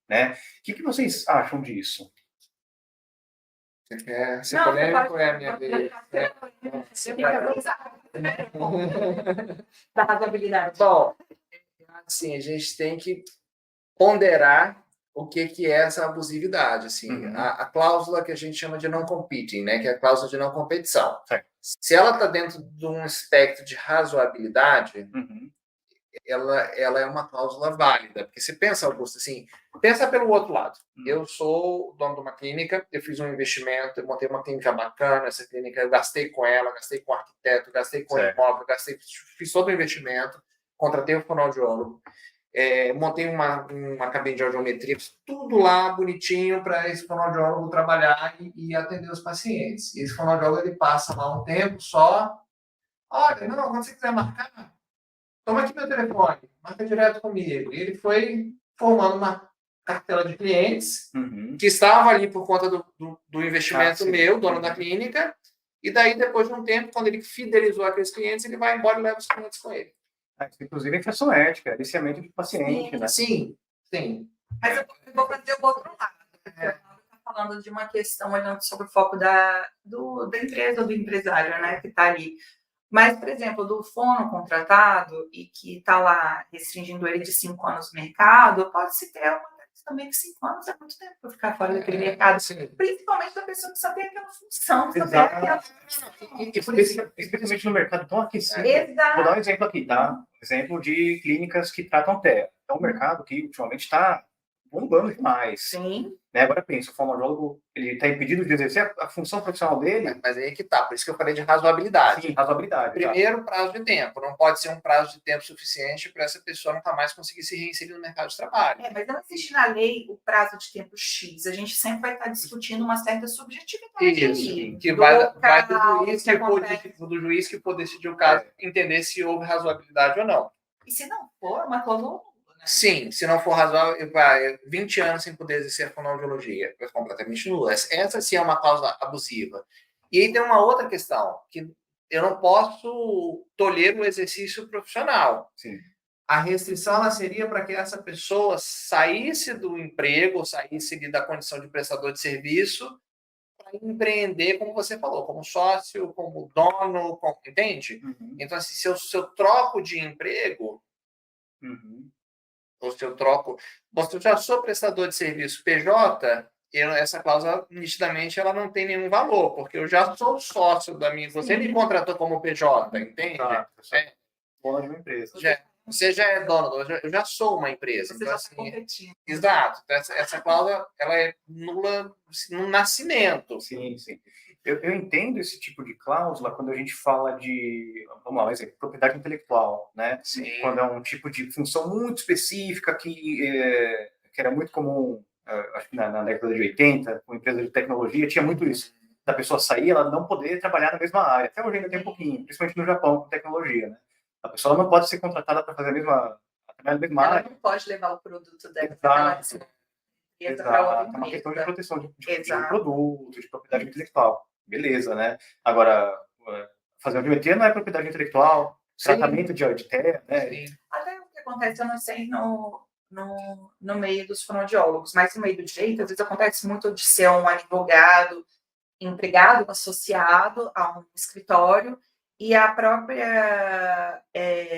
né? O que vocês acham disso? Você polêmico é a minha vez. Da razoabilidade. Bom, assim, a gente tem que ponderar o que é essa abusividade, assim. A cláusula que a gente chama de não competing, né, que é a cláusula de não competição. Se ela está dentro de um espectro de razoabilidade, ela é uma cláusula válida, porque se pensa, Augusto, assim, pensa pelo outro lado. Eu sou dono de uma clínica, eu fiz um investimento, eu montei uma clínica bacana, essa clínica eu gastei com ela, gastei com o arquiteto, gastei com o imóvel, fiz todo o investimento, contratei um fonoaudiólogo, montei uma cabine de audiometria, tudo lá bonitinho para esse fonoaudiólogo trabalhar e atender os pacientes. E esse fonoaudiólogo ele passa lá um tempo só, olha, não, quando você quiser marcar, toma aqui meu telefone, marca direto comigo. E ele foi formando uma cartela de clientes que estavam ali por conta do investimento meu, dono da clínica, e daí, depois de um tempo, quando ele fidelizou aqueles clientes, ele vai embora e leva os clientes com ele. Inclusive, a questão ética, aliciamento de paciente, né? Sim, sim. Mas eu vou fazer o outro lado. Está falando de uma questão olhando sobre o foco da empresa ou do empresário, né, que está ali. Mas, por exemplo, do fono contratado e que está lá restringindo ele de 5 anos no mercado, pode-se ter uma também que 5 anos é muito tempo para ficar fora daquele mercado. Sim. Principalmente da pessoa que só tem aquela função, só tem Exato. aquela... Especialmente no mercado tão aquecido. Exato. Vou dar um exemplo aqui, tá? Exemplo de clínicas que tratam TEA. É um mercado que ultimamente está bombando demais. Sim. Né? Agora pensa, o fonoaudiólogo, ele está impedido de exercer a função profissional dele. Mas aí que tá, por isso que eu falei de razoabilidade. Sim, razoabilidade. Primeiro, prazo de tempo. Não pode ser um prazo de tempo suficiente para essa pessoa nunca mais conseguir se reinserir no mercado de trabalho. Mas não existe na lei o prazo de tempo X. A gente sempre vai estar discutindo uma certa subjetividade. Isso, que vai do juiz que for decidir o caso, entender se houve razoabilidade ou não. E se não for, uma cláusula. Sim, se não for razoável, 20 anos sem poder exercer a fonoaudiologia, é completamente nula. Essa sim é uma cláusula abusiva. E aí tem uma outra questão, que eu não posso tolher o exercício profissional. Sim. A restrição ela seria para que essa pessoa saísse do emprego, saísse da condição de prestador de serviço, para empreender, como você falou, como sócio, como dono, entende? Então, assim, se eu troco de emprego, ou se eu troco... Se eu já sou prestador de serviço PJ, essa cláusula, nitidamente, ela não tem nenhum valor, porque eu já sou sócio da minha... Você me contratou como PJ, entende? Dono de uma empresa. Você já é dono, eu já sou uma empresa. Você então, já assim, está competindo. Exato. Essa cláusula ela é nula no nascimento. Sim. Eu entendo esse tipo de cláusula quando a gente fala de, vamos lá, um exemplo, propriedade intelectual, né? Sim. Quando é um tipo de função muito específica que era muito comum, acho que na década de 80, com empresa de tecnologia, tinha muito isso. Da pessoa sair, ela não poder trabalhar na mesma área. Até hoje ainda tem um pouquinho, principalmente no Japão, com tecnologia, né? A pessoa não pode ser contratada para fazer a mesma Ela não pode levar o produto dela para outra empresa. É uma questão de proteção de produto, de propriedade intelectual. Beleza, né? Agora, fazer audiometria não é propriedade intelectual, tratamento de TEA, né? Sim. Até o que acontece, eu não sei no meio dos fonoaudiólogos, mas no meio do direito, às vezes acontece muito de ser um advogado, empregado, associado a um escritório, e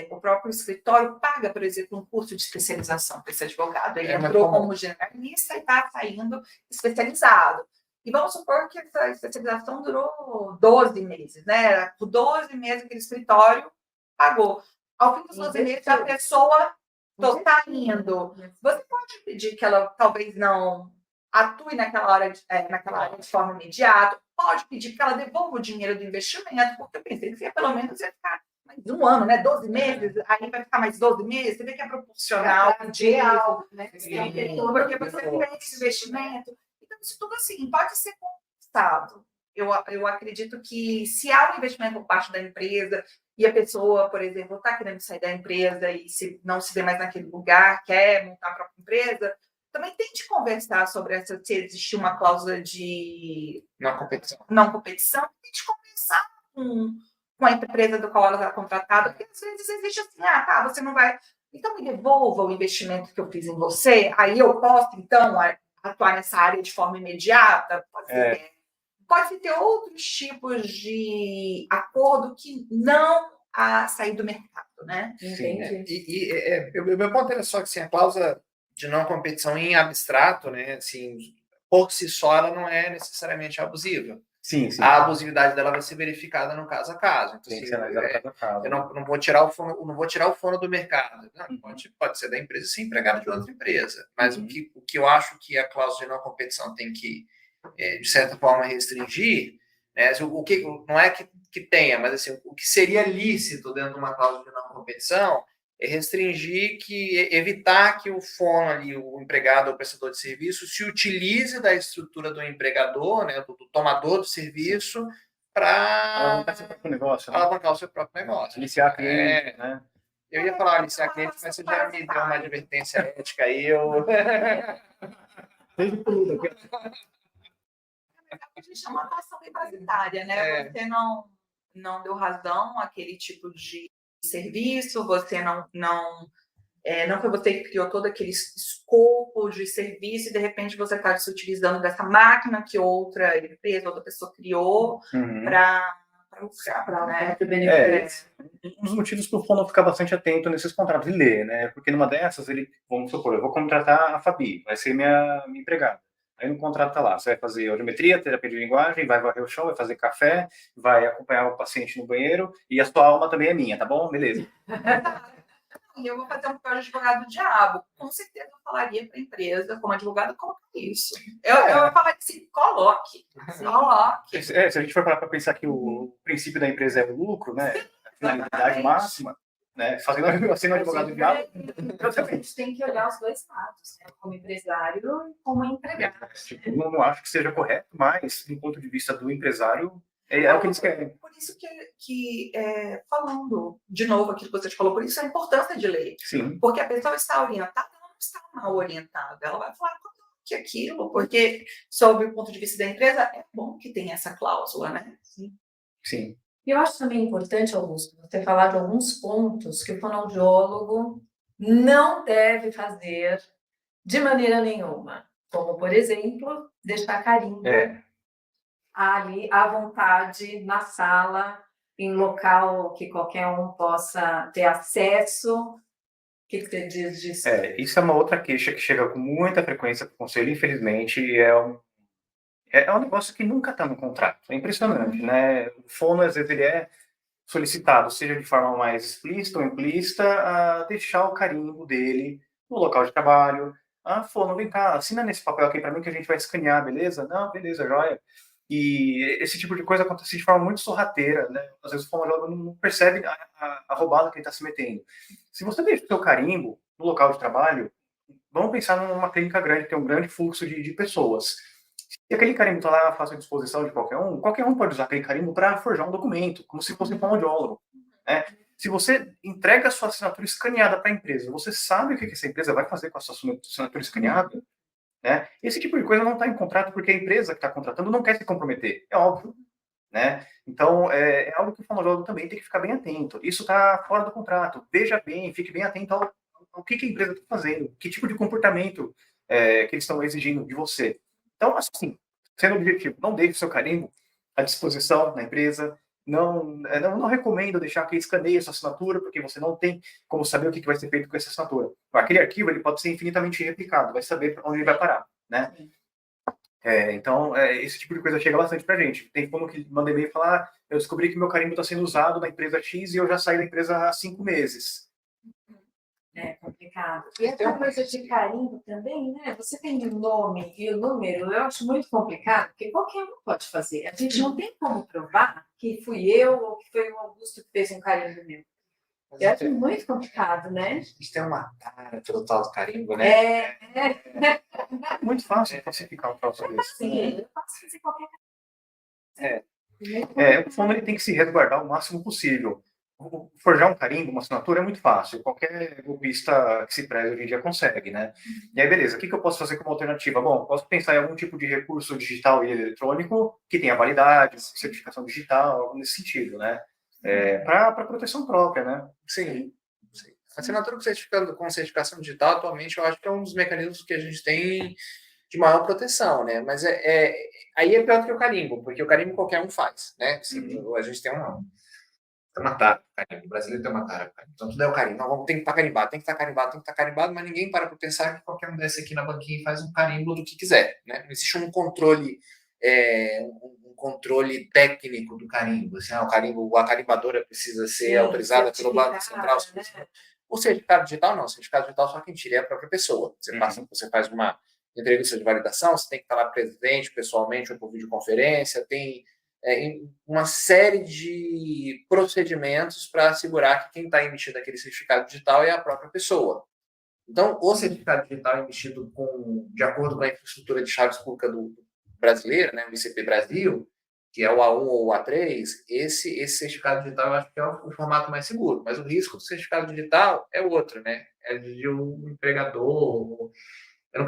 o próprio escritório paga, por exemplo, um curso de especialização para esse advogado. Ele entrou como generalista e está saindo especializado. E vamos supor que essa especialização durou 12 meses, né? Por 12 meses aquele escritório pagou. Ao fim dos 12 meses, a pessoa está indo. Você pode pedir que ela talvez não atue naquela área de forma imediata, pode pedir que ela devolva o dinheiro do investimento, porque eu pensei que pelo menos ia ficar mais um ano, né? 12 meses, aí vai ficar mais 12 meses, você vê que é proporcional disso, né? Porque você fez esse investimento. Então, isso tudo assim, pode ser conquistado. Eu acredito que se há um investimento por parte da empresa e a pessoa, por exemplo, está querendo sair da empresa e não se vê mais naquele lugar, quer montar a própria empresa, também tente conversar sobre se existe uma cláusula de não competição, tente conversar com a empresa do qual ela está contratada, porque às vezes existe assim, você não vai, então me devolva o investimento que eu fiz em você, aí eu posso, então, atuar nessa área de forma imediata? Pode ter outros tipos de acordo que não a sair do mercado, né? Entendi. O meu ponto era só que assim, a cláusula de não competição em abstrato, né, assim, por si só, ela não é necessariamente abusiva. Sim. A abusividade dela vai ser verificada no caso a caso. Então, eu não vou tirar o fono do mercado. Não, pode ser da empresa ser empregado de outra empresa. Mas o que eu acho que a cláusula de não competição tem que, de certa forma, restringir, né, o que não é que tenha, mas assim, o que seria lícito dentro de uma cláusula de não competição é restringir, evitar que o fono ali, o empregado ou o prestador de serviço, se utilize da estrutura do empregador, né, do tomador do serviço, para alavancar seu próprio negócio. Alavancar o seu próprio negócio. Iniciar cliente, né? Eu ia falar aliciar cliente, mas você já me deu uma advertência ética aí, eu... A gente chama uma atuação bem parasitária, né? É. Você não deu razão àquele tipo de serviço, você não foi você que criou todo aquele escopo de serviço e de repente você está se utilizando dessa máquina que outra empresa, outra pessoa criou para lucrar, para o benefício. Um dos motivos para o fono ficar bastante atento nesses contratos e ler, né? Porque numa dessas, vamos supor, eu vou contratar a Fabi, vai ser minha empregada. Aí no contrato tá lá, você vai fazer audiometria, terapia de linguagem, vai varrer o chão, vai fazer café, vai acompanhar o paciente no banheiro e a sua alma também é minha, tá bom? Beleza. E eu vou fazer um papel de advogado do diabo. Com certeza eu falaria para a empresa, como advogado, coloca isso. Eu falaria assim, coloque. Se a gente for parar para pensar que o princípio da empresa é o lucro, né? A finalidade máxima, né? Sendo advogado do diabo. A gente tem que olhar os dois lados, né? Como empresário e como empregado. Tipo, não acho que seja correto, mas, do ponto de vista do empresário, é o que eles querem. Por isso que falando de novo aquilo que você falou, por isso a importância de lei. Sim. Porque a pessoa está orientada, ela não está mal orientada. Ela vai falar que aquilo, porque, sob o ponto de vista da empresa, é bom que tenha essa cláusula, né? Sim. E eu acho também importante, Augusto, você falar de alguns pontos que o fonoaudiólogo não deve fazer de maneira nenhuma. Como, por exemplo, deixar carimbo ali à vontade na sala, em local que qualquer um possa ter acesso. O que você diz disso? Isso é uma outra queixa que chega com muita frequência para o conselho, infelizmente, é um negócio que nunca está no contrato. É impressionante, né? O fono, às vezes, ele é solicitado, seja de forma mais explícita ou implícita, a deixar o carimbo dele no local de trabalho. Ah, fono, vem cá, assina nesse papel aqui para mim que a gente vai escanear, beleza? Não, beleza, joia. E esse tipo de coisa acontece de forma muito sorrateira, né? Às vezes o fonoaudiólogo não percebe a roubada que ele está se metendo. Se você deixa o seu carimbo no local de trabalho, vamos pensar numa clínica grande, que tem um grande fluxo de pessoas. E aquele carimbo está lá à fácil disposição de qualquer um pode usar aquele carimbo para forjar um documento, como se fosse um fonoaudiólogo. Né? Se você entrega a sua assinatura escaneada para a empresa, você sabe o que essa empresa vai fazer com a sua assinatura escaneada? Né? Esse tipo de coisa não está em contrato porque a empresa que está contratando não quer se comprometer, é óbvio. Né? Então, é algo que o fonoaudiólogo também tem que ficar bem atento. Isso está fora do contrato. Veja bem, fique bem atento ao que a empresa está fazendo, que tipo de comportamento que eles estão exigindo de você. Então, assim, sendo objetivo, não deixe o seu carimbo à disposição na empresa. Não recomendo deixar que escaneie a sua assinatura, porque você não tem como saber o que vai ser feito com essa assinatura. Aquele arquivo ele pode ser infinitamente replicado, vai saber para onde ele vai parar. Né? Então, esse tipo de coisa chega bastante pra gente. Tem como que manda e-mail e falar, eu descobri que meu carimbo está sendo usado na empresa X e eu já saí da empresa há 5 meses. É complicado. E essa coisa de carimbo também, né? Você tem o nome e o número, eu acho muito complicado, porque qualquer um pode fazer. A gente não tem como provar que fui eu ou que foi o Augusto que fez um carimbo meu. Eu acho muito complicado, né? A gente tem uma tara pelo tal do carimbo, né? É muito fácil falsificar um troço desse. Sim, eu posso fazer qualquer coisa. O fono ele tem que se resguardar o máximo possível. Forjar um carimbo, uma assinatura é muito fácil. Qualquer golpista que se preze hoje em dia consegue, né? E aí, beleza, o que eu posso fazer como alternativa? Bom, posso pensar em algum tipo de recurso digital e eletrônico que tenha validade, certificação digital, algo nesse sentido, né? Para proteção própria, né? Sim. A assinatura com certificação digital, atualmente, eu acho que é um dos mecanismos que a gente tem de maior proteção, né? Mas aí é pior do que o carimbo, porque o carimbo qualquer um faz, né? A gente tem uma tara, carimbo. O brasileiro tem uma tara. Então tudo é o carimbo. Não, tem que estar carimbado, tem que estar carimbado, tem que estar carimbado, mas ninguém para pensar que qualquer um desce aqui na banquinha e faz um carimbo do que quiser, né? Não existe um controle, um controle técnico do carimbo. Assim, o carimbo, a carimbadora precisa ser autorizada pelo Banco Central. Né? O certificado digital não. O certificado digital só quem tira é a própria pessoa. Você faz uma entrevista de validação, você tem que estar lá presente pessoalmente ou por videoconferência, tem uma série de procedimentos para assegurar que quem está emitindo aquele certificado digital é a própria pessoa. Então, o certificado digital emitido de acordo com a infraestrutura de chaves pública brasileira, né, o ICP Brasil, que é o A1 ou o A3, esse certificado digital eu acho que é o formato mais seguro, mas o risco do certificado digital é outro, né? É de um empregador. Eu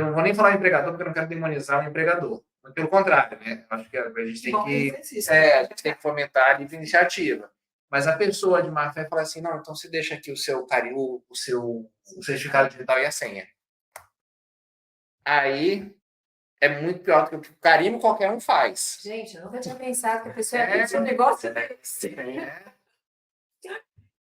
não vou nem falar empregador, porque eu não quero demonizar o empregador. Pelo contrário, né? Acho que a gente tem Bom, que, exercício. a gente tem que fomentar a livre iniciativa. Mas a pessoa de má fé fala assim, não, então você deixa aqui o seu carimbo, o certificado digital e a senha. Aí é muito pior do que o carimbo qualquer um faz. Gente, eu nunca tinha pensado que a pessoa ia pedir um negócio desse. Que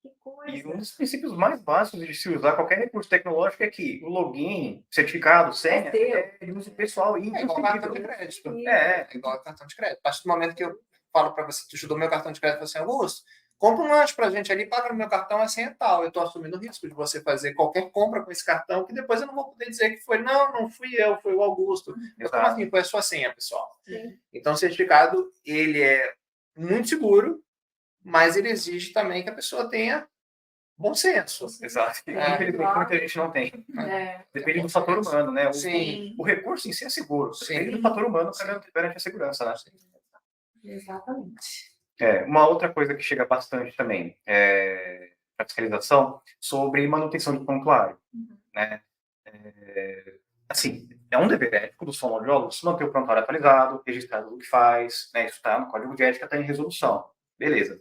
E coisa. um dos princípios mais básicos de se usar qualquer recurso tecnológico é que o login, certificado, senha, teu. é de uso pessoal e É igual cartão de intransferível. crédito. É, É igual cartão de crédito. A partir do momento que eu falo para você, tu estudou meu cartão de crédito, você assim, Augusto, compra um lanche pra gente ali, paga no meu cartão, a senha é tal. Eu estou assumindo o risco de você fazer qualquer compra com esse cartão, que depois eu não vou poder dizer que foi, não fui eu, foi o Augusto. Mas como assim? Foi a sua senha, pessoal. Sim. Então, o certificado, ele é muito seguro, mas ele exige também que a pessoa tenha bom senso. exato. Infelizmente, muita gente não tem. É. Depende do fator humano, né? Sim. O recurso em si é seguro. Sim. Depende do fator humano perante a segurança, né? Exatamente. Uma outra coisa que chega bastante também é a fiscalização sobre manutenção de prontuário, né? Assim, é um dever ético dos fonoaudiólogos manter o prontuário atualizado, registrado o que faz, né? Isso está no código de ética, está em resolução. Beleza.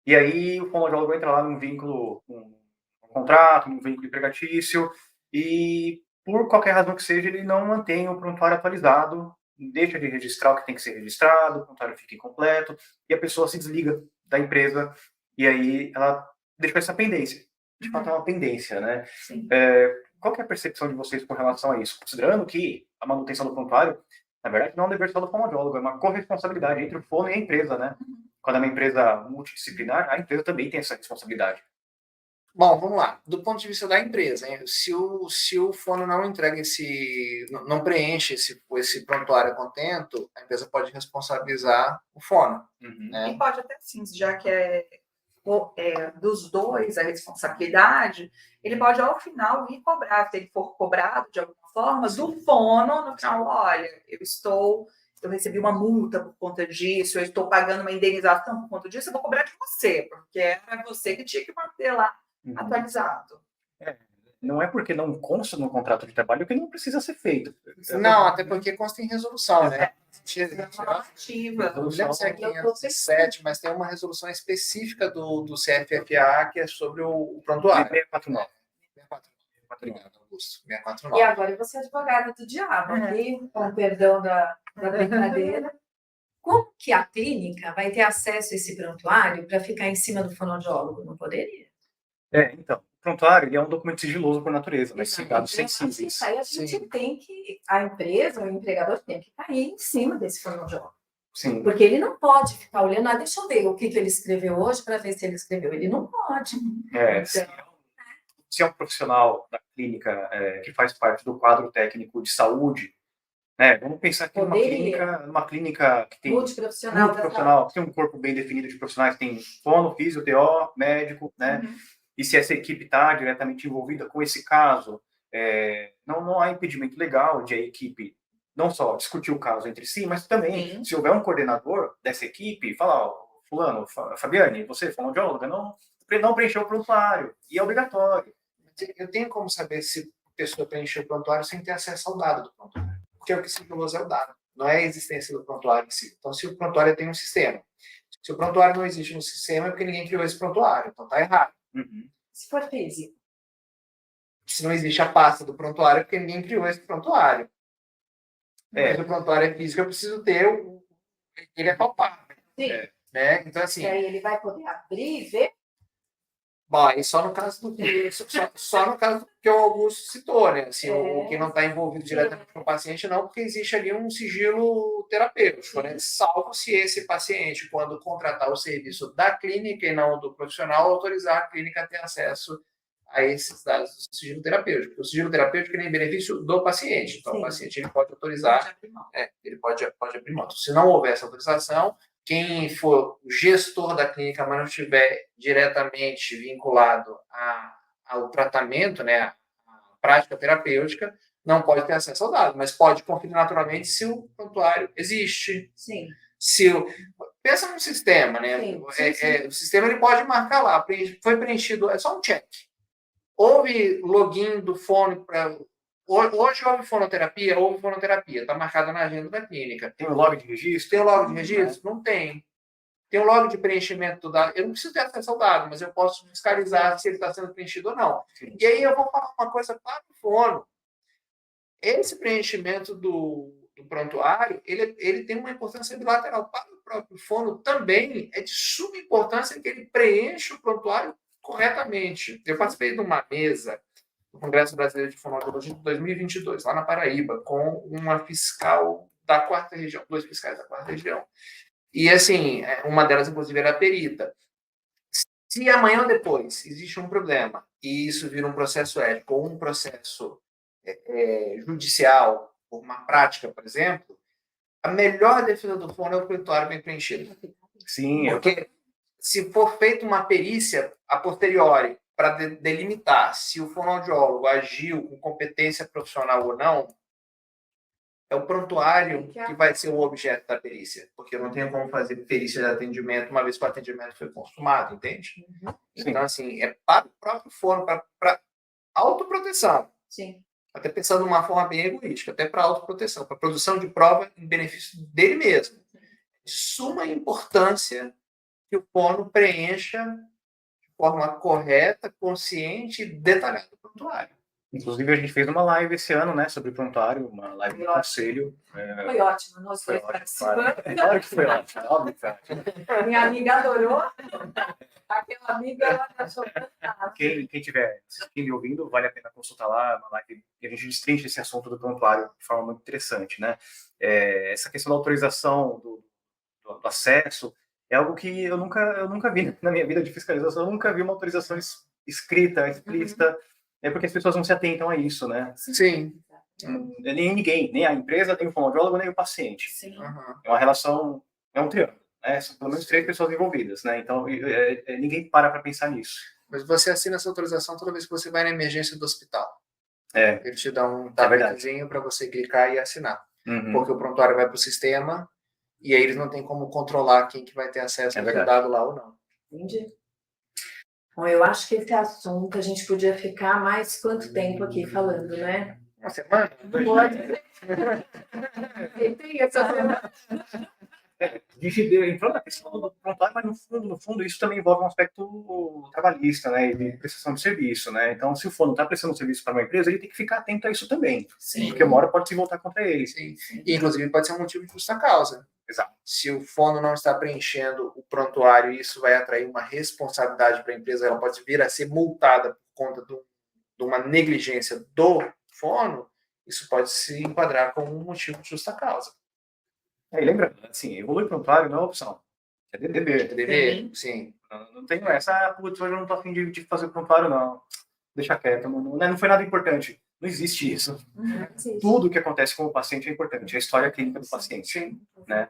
E aí o fonoaudiólogo entra lá num vínculo, um contrato, num vínculo empregatício, e por qualquer razão que seja, ele não mantém o prontuário atualizado, deixa de registrar o que tem que ser registrado, o prontuário fica incompleto, e a pessoa se desliga da empresa, e aí ela deixa essa pendência. De fato, é uma pendência, né? Qual que é a percepção de vocês com relação a isso? Considerando que a manutenção do prontuário, na verdade, não é um dever só do fonoaudiólogo, é uma corresponsabilidade entre o fono e a empresa, né? Quando é uma empresa multidisciplinar, a empresa também tem essa responsabilidade. Bom, vamos lá. Do ponto de vista da empresa, hein? Se o fono não entrega não preenche esse prontuário a contento, a empresa pode responsabilizar o fono. Né? E pode até sim, já que é dos dois a responsabilidade, ele pode ao final vir cobrar, se ele for cobrado de alguma forma, do fono, no final, olha, eu recebi uma multa por conta disso, eu estou pagando uma indenização por conta disso, eu vou cobrar de você, porque era você que tinha que manter lá atualizado. Não é porque não consta no contrato de trabalho que não precisa ser feito. Não, até porque consta em resolução, né? Normativa. Não lembro se é 507, mas tem uma resolução específica do CFFA que é sobre o prontuário. 649. Obrigado, Augusto. E 649. agora eu vou ser advogada do diabo aqui, com o perdão da brincadeira. Como que a clínica vai ter acesso a esse prontuário para ficar em cima do fonoaudiólogo? Não poderia. Então, o prontuário ele é um documento sigiloso por natureza, mas sem dados sensíveis. Isso aí a gente tem que, a empresa, o empregador tem que cair em cima desse fonoaudiólogo. Sim. Porque ele não pode ficar olhando, deixa eu ver o que ele escreveu hoje para ver se ele escreveu. Ele não pode. Se é um profissional da clínica que faz parte do quadro técnico de saúde, né, vamos pensar que numa clínica que tem multiprofissional, que tem um corpo bem definido de profissionais, tem fono, físio, TO, médico, né? E se essa equipe está diretamente envolvida com esse caso, não há impedimento legal de a equipe não só discutir o caso entre si, mas também, se houver um coordenador dessa equipe, falar, fulano, Fabiane, você, fonoaudióloga, não preencheu o prontuário, e é obrigatório. Eu tenho como saber se a pessoa preencheu o prontuário sem ter acesso ao dado do prontuário. Porque o que se sigiloso é o dado, não é a existência do prontuário em si. Então, se o prontuário tem um sistema, se o prontuário não existe no sistema, é porque ninguém criou esse prontuário, então está errado. Se for físico. Se não existe a pasta do prontuário, é porque ninguém criou esse prontuário. Mas o prontuário é físico, eu preciso ter ele é palpável. Sim. Né? Então, assim. E aí ele vai poder abrir e ver. Bom, e só no caso só no caso que o Augusto citou, né? Assim, o que não está envolvido diretamente com o paciente, não, porque existe ali um sigilo terapêutico, né? Salvo se esse paciente, quando contratar o serviço da clínica e não do profissional, autorizar a clínica a ter acesso a esses dados do sigilo terapêutico. Porque o sigilo terapêutico é em benefício do paciente. Então, o paciente ele pode autorizar, ele pode abrir mão. Se não houver essa autorização, quem for o gestor da clínica, mas não estiver diretamente vinculado ao tratamento, né, à prática terapêutica, não pode ter acesso ao dado, mas pode conferir naturalmente se o prontuário existe, Pensa num sistema, né? Sim. O sistema ele pode marcar lá, foi preenchido, é só um check. Houve login do fono para. Hoje houve fonoterapia, está marcado na agenda da clínica. Tem o log de registro? Tem o log de registro? Não tem. Tem o log de preenchimento do dado. Eu não preciso ter acesso ao dado, mas eu posso fiscalizar se ele está sendo preenchido ou não. Sim. E aí eu vou falar uma coisa para o fono. Esse preenchimento do prontuário, ele tem uma importância bilateral para o próprio fono também. É de suma importância que ele preencha o prontuário corretamente. Eu participei de uma mesa do Congresso Brasileiro de Fonoaudiologia de 2022, lá na Paraíba, com uma fiscal da quarta região, 2 fiscais da quarta região. E, assim, uma delas, inclusive, era perita. Se amanhã ou depois existe um problema e isso vira um processo ético ou um processo judicial, por uma prática, por exemplo, a melhor defesa do fono é o prontuário bem preenchido. Sim, Porque se for feita uma perícia a posteriori para delimitar se o fonoaudiólogo agiu com competência profissional ou não, é o prontuário que vai ser o objeto da perícia, porque eu não tenho como fazer perícia de atendimento uma vez que o atendimento foi consumado, entende? Então, assim, é para o próprio fono, para autoproteção. Sim. Até pensando de uma forma bem egoística, até para autoproteção, para produção de prova em benefício dele mesmo. De suma importância que o fono preencha de forma correta, consciente e detalhada o prontuário. inclusive a gente fez uma live esse ano, né, sobre prontuário, uma live do conselho. Foi ótimo, nós dois participamos. Claro que foi ótimo, óbvio. Minha amiga adorou. Aquela amiga, ela achou fantástico. Quem estiver assistindo e ouvindo, vale a pena consultar lá, uma live que a gente destrincha esse assunto do prontuário de forma muito interessante, né? Essa questão da autorização, do acesso, é algo que eu nunca vi na minha vida de fiscalização, eu nunca vi uma autorização escrita, explícita, porque as pessoas não se atentam a isso, né? Sim. Nem ninguém, nem a empresa, nem o fonoaudiólogo, nem o paciente. Sim. É uma relação, é um triângulo, né? São pelo menos 3 pessoas envolvidas, né? Então, ninguém para pensar nisso. Mas você assina essa autorização toda vez que você vai na emergência do hospital. Ele te dá um tabletzinho para você clicar e assinar. Porque o prontuário vai para o sistema e aí eles não têm como controlar quem que vai ter acesso ao dado lá ou não. Entendi. Bom, eu acho que esse assunto a gente podia ficar mais quanto tempo aqui falando, né? Uma semana? Pode. Tem essa semana. A gente entrou na questão do prontuário, mas no fundo isso também envolve um aspecto trabalhista, né, e de prestação de serviço, né? Então, se o fono está prestando serviço para uma empresa, ele tem que ficar atento a isso também. Sim. Porque uma hora pode se voltar contra ele. Sim. E, inclusive, pode ser um motivo de justa causa. Exato. Se o fono não está preenchendo o prontuário e isso vai atrair uma responsabilidade para a empresa, ela pode vir a ser multada por conta de uma negligência do fono, isso pode se enquadrar como um motivo de justa causa. E lembra, assim, evoluir prontuário não é opção. É dever. Dever, sim. Não tem essa, putz, hoje eu não tô afim de fazer prontuário, não. Deixa quieto, não foi nada importante. Não existe isso. Tudo que acontece com o paciente é importante, a história clínica do paciente. Sim. Né?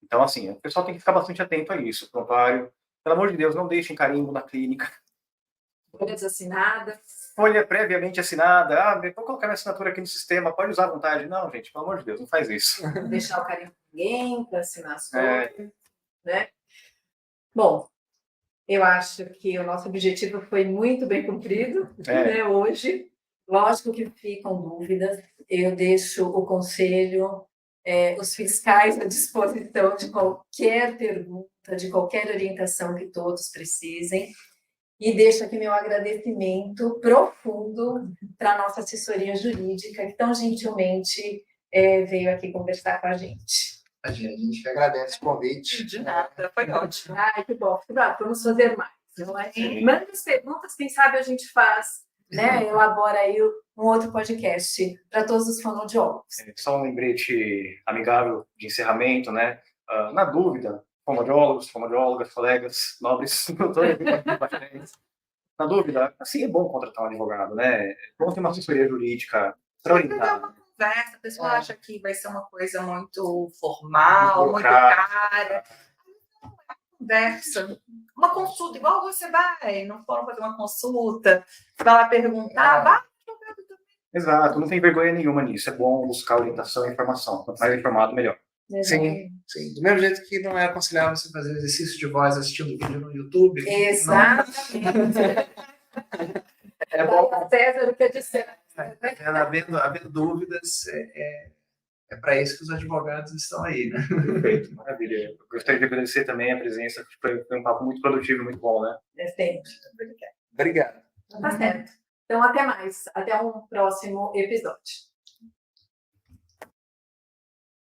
Então, assim, o pessoal tem que ficar bastante atento a isso. Prontuário, pelo amor de Deus, não deixem carimbo na clínica. Folhas assinadas. Folha previamente assinada. Vou colocar minha assinatura aqui no sistema, pode usar à vontade. Não, gente, pelo amor de Deus, não faz isso. Não deixar o carimbo com ninguém para assinar as coisas, né? Bom, eu acho que o nosso objetivo foi muito bem cumprido, né, hoje. Lógico que ficam dúvidas, eu deixo o conselho, os fiscais à disposição de qualquer pergunta, de qualquer orientação que todos precisem. E deixo aqui meu agradecimento profundo para a nossa assessoria jurídica, que tão gentilmente veio aqui conversar com a gente. A gente que agradece o convite. De nada, foi ótimo. Ai, que bom. Vamos fazer mais. Manda as perguntas, quem sabe a gente faz, né? Elabora aí um outro podcast para todos os fonoaudiólogos. Só um lembrete amigável de encerramento, né? Na dúvida, fonoaudiólogos, fonoaudiólogas, colegas, nobres, doutores, na dúvida, assim, é bom contratar um advogado, né? É bom ter uma assessoria jurídica para orientar. Conversa, a pessoa acha que vai ser uma coisa muito formal, muito cara. Conversa. Uma consulta, igual você vai no fórum fazer uma consulta, vai lá perguntar, vai. Exato, não tem vergonha nenhuma nisso. É bom buscar orientação e informação. Quanto mais informado, melhor. Sim, sim. Do mesmo jeito que não é aconselhável você fazer exercício de voz assistindo vídeo no YouTube. Exatamente. É bom. Dá a César o que é de César. Havendo dúvidas, é para isso que os advogados estão aí, né? Perfeito, maravilha. Eu gostaria de agradecer também a presença, foi um papo muito produtivo e muito bom, né? Obrigado. Tá certo. Então, até mais. Até um próximo episódio.